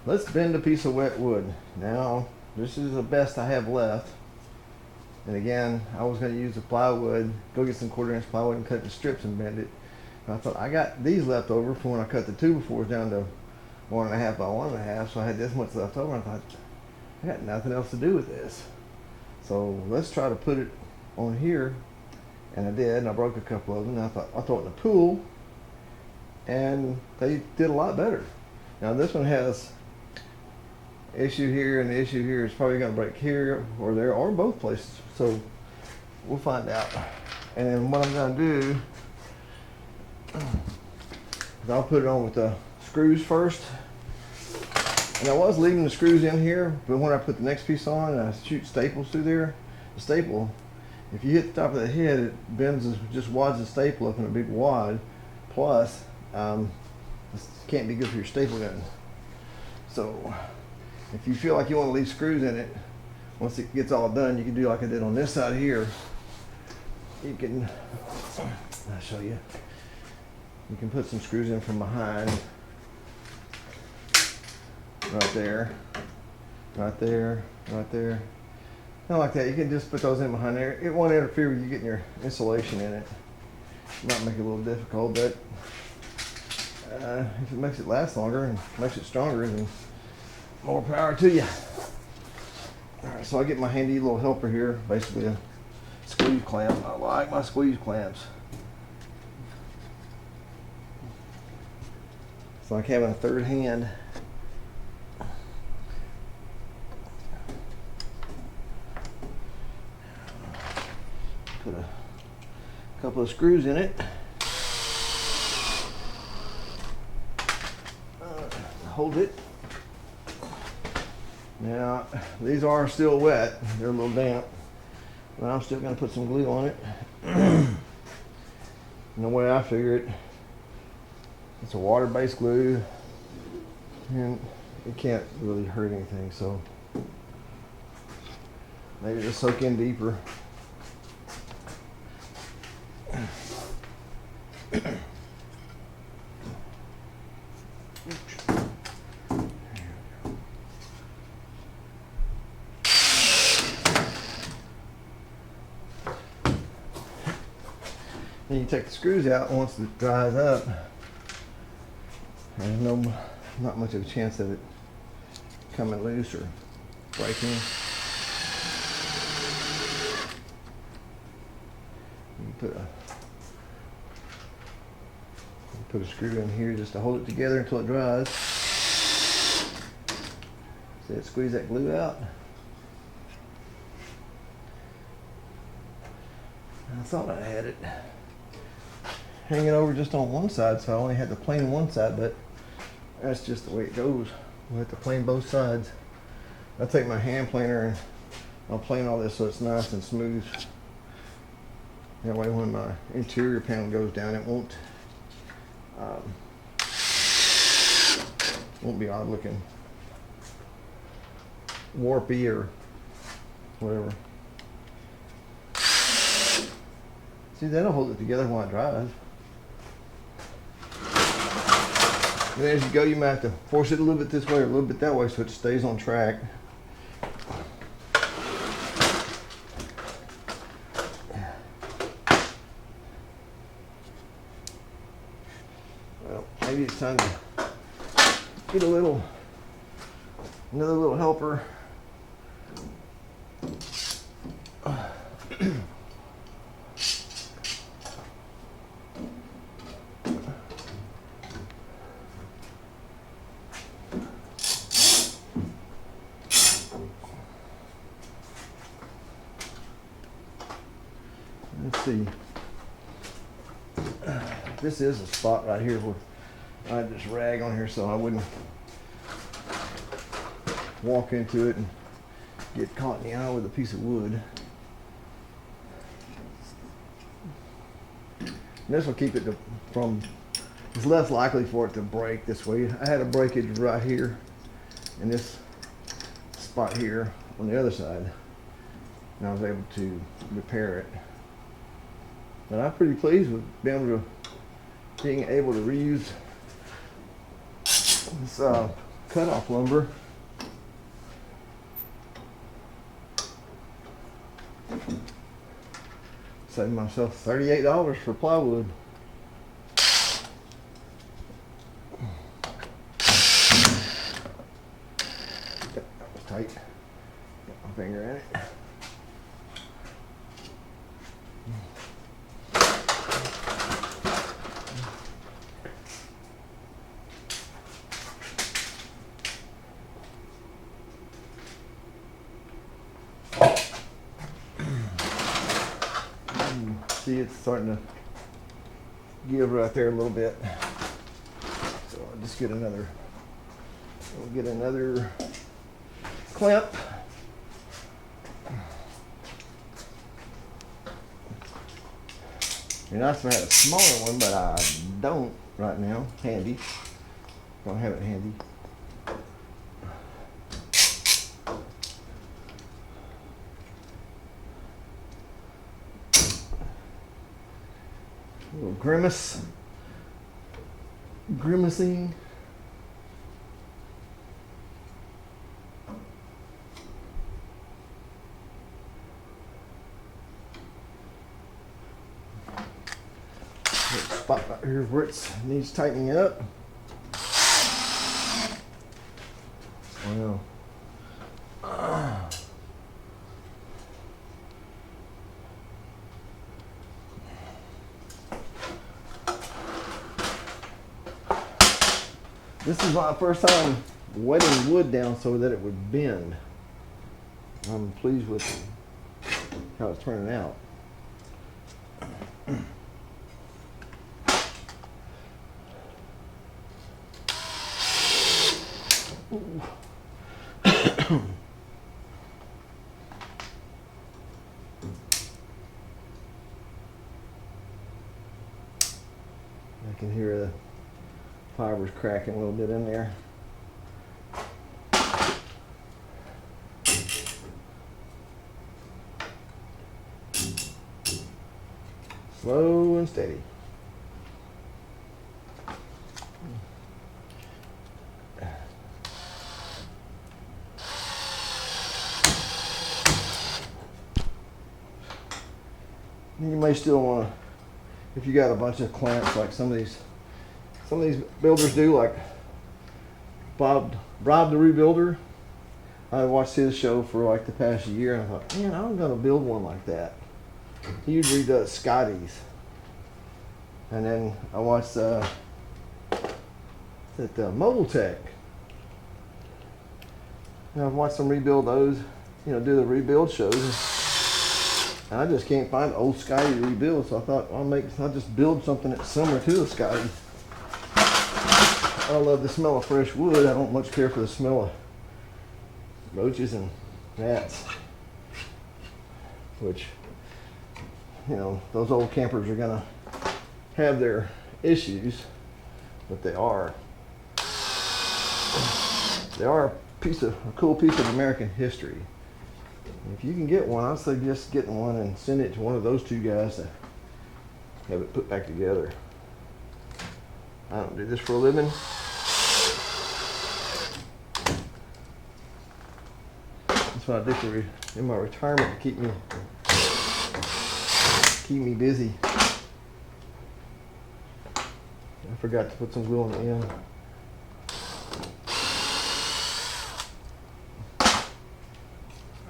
Let's bend a piece of wet wood. Now, this is the best I have left. And again, I was going to use the plywood, go get some 1/4-inch plywood and cut it in strips and bend it. And I thought I got these left over from when I cut the 2x4s down to 1.5 by 1.5, so I had this much left over. I thought, I got nothing else to do with this. So let's try to put it on here. And I did, and I broke a couple of them. And I thought, I'll throw it in the pool. And they did a lot better. Now this one has issue here, and the issue here is probably going to break here or there or both places. So we'll find out. And then what I'm going to do is I'll put it on with the screws first. And I was leaving the screws in here, but when I put the next piece on and I shoot staples through there, the staple, if you hit the top of the head, it bends, just wads the staple up in a big wad. Plus, this can't be good for your staple gun. So if you feel like you want to leave screws in it, once it gets all done, you can do like I did on this side here. You can, I'll show you. You can put some screws in from behind. Right there, right there, right there. Not like that. You can just put those in behind there. It won't interfere with you getting your insulation in it. Might make it a little difficult, but if it makes it last longer and makes it stronger, then more power to you. All right, so I get my handy little helper here, basically a squeeze clamp. I like my squeeze clamps. It's like having a third hand. Put a couple of screws in it. Hold it. Now, these are still wet. They're a little damp, but I'm still going to put some glue on it. And the way I figure it, it's a water-based glue, and it can't really hurt anything, so maybe just soak in deeper. Then you take the screws out once it dries up. There's not much of a chance of it coming loose or breaking. You put a screw in here just to hold it together until it dries. See it, squeeze that glue out. I thought I had it hanging over just on one side, so I only had to plane one side, but that's just the way it goes. We'll have to plane both sides. I'll take my hand planer and I'll plane all this so it's nice and smooth. That way when my interior panel goes down, it won't be odd looking, warpy or whatever. See, that'll hold it together while it dries. And then as you go, you might have to force it a little bit this way or a little bit that way so it stays on track. Well, maybe it's time to get another little helper. Let's see. This is a spot right here where I had this rag on here so I wouldn't walk into it and get caught in the eye with a piece of wood. And this will keep it from, it's less likely for it to break this way. I had a breakage right here in this spot here on the other side, and I was able to repair it. But I'm pretty pleased with being able to reuse this cutoff lumber. Saved myself $38 for plywood. That was tight. Got my finger in it. See, it's starting to give right there a little bit. So I'll just get another, we'll get another clamp. It'd be nice if I had a smaller one, but I don't right now. Handy. Don't have it handy. A little grimacing. Spot right here where it needs tightening up. Well, this is my first time wetting wood down so that it would bend. I'm pleased with how it's turning out. I can hear the fibers cracking a little bit in there. Slow and steady. You may still want to, if you got a bunch of clamps like some of these builders do, like Rob the Rebuilder. I watched his show for like the past year, and I thought, man, I'm gonna build one like that. He usually does Scotty's, and then I watched Mobile Tech, and I've watched them rebuild those, do the rebuild shows. And I just can't find old Scotty to rebuild, so I thought I'll just build something that's similar to a Scotty. I love the smell of fresh wood. I don't much care for the smell of roaches and rats, which, those old campers are gonna have their issues, but they are a cool piece of American history. If you can get one, I'd suggest getting one and send it to one of those two guys to have it put back together. I don't do this for a living. That's what I do in my retirement to keep me busy. I forgot to put some glue on the end.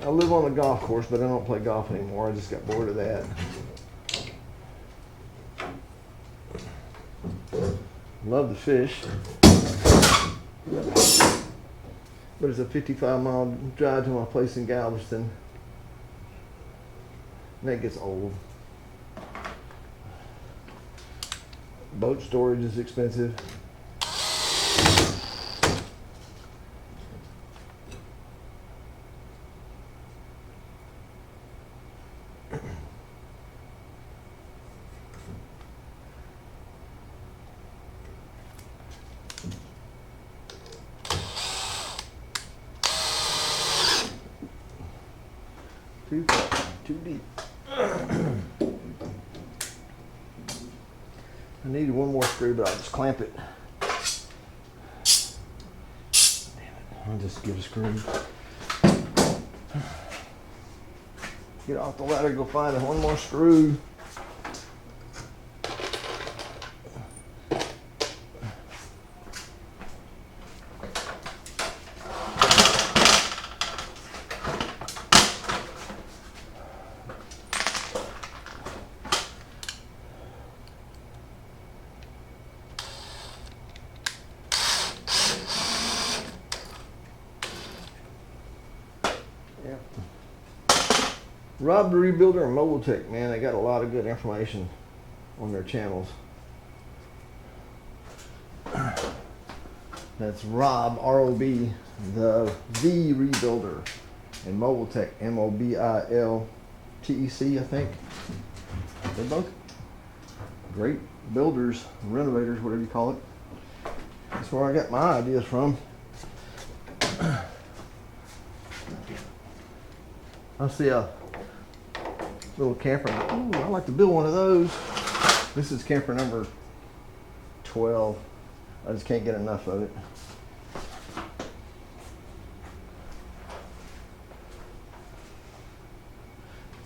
I live on the golf course, but I don't play golf anymore. I just got bored of that. Love the fish, but it's a 55-mile drive to my place in Galveston, and that gets old. Boat storage is expensive. Too deep. I needed one more screw, but I'll just clamp it. I'll just give a screw. Get off the ladder, go find one more screw. Rob the Rebuilder and Mobile Tech, man, they got a lot of good information on their channels. That's Rob, R-O-B, the Rebuilder, and Mobile Tech, M-O-B-I-L-T-E-C, I think. They're both great builders, renovators, whatever you call it. That's where I got my ideas from. I see a little camper. Ooh, I'd like to build one of those. This is camper number 12. I just can't get enough of it.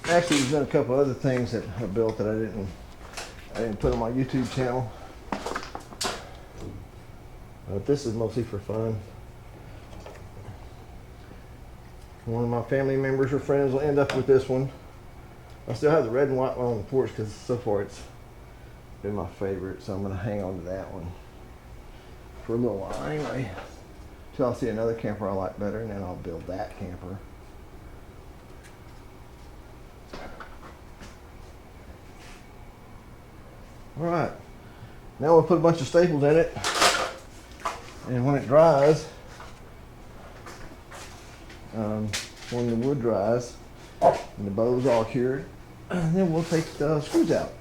Actually, there's been a couple other things that I built that I didn't put on my YouTube channel. But this is mostly for fun. One of my family members or friends will end up with this one. I still have the red and white one on the porch because so far it's been my favorite, so I'm going to hang on to that one for a little while anyway, till I'll see another camper I like better, and then I'll build that camper. Alright, now we'll put a bunch of staples in it, and when it dries, when the wood dries and the bow's all cured, then we'll take the screws out.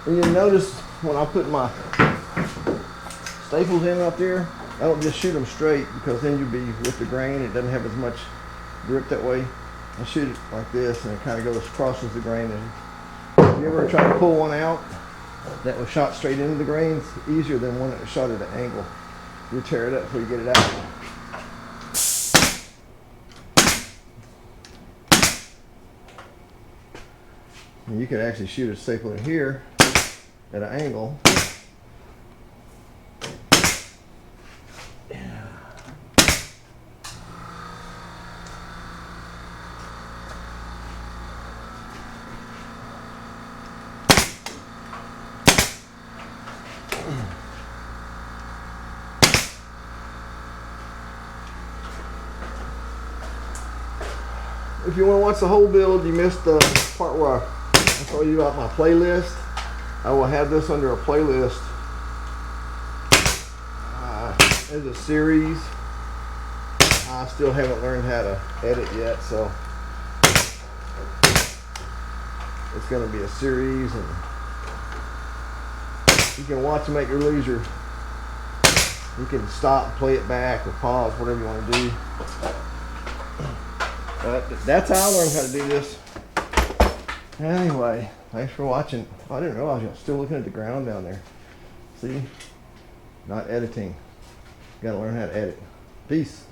And you'll notice when I put my staples in up there, I don't just shoot them straight, because then you'll be with the grain, it doesn't have as much grip that way. I shoot it like this, and it kind of goes crosses the grain. And if you ever try to pull one out that was shot straight into the grain, it's easier than one that was shot at an angle. You tear it up before you get it out. And you can actually shoot a staple in here at an angle. If you want to watch the whole build, you missed the part where I told you about my playlist. I will have this under a playlist. It's a series. I still haven't learned how to edit yet, so it's going to be a series, and you can watch them at your leisure. You can stop, play it back, or pause, whatever you want to do. But that's how I learned how to do this. Anyway, thanks for watching. I didn't realize you were still looking at the ground down there. See? Not editing. Gotta learn how to edit. Peace.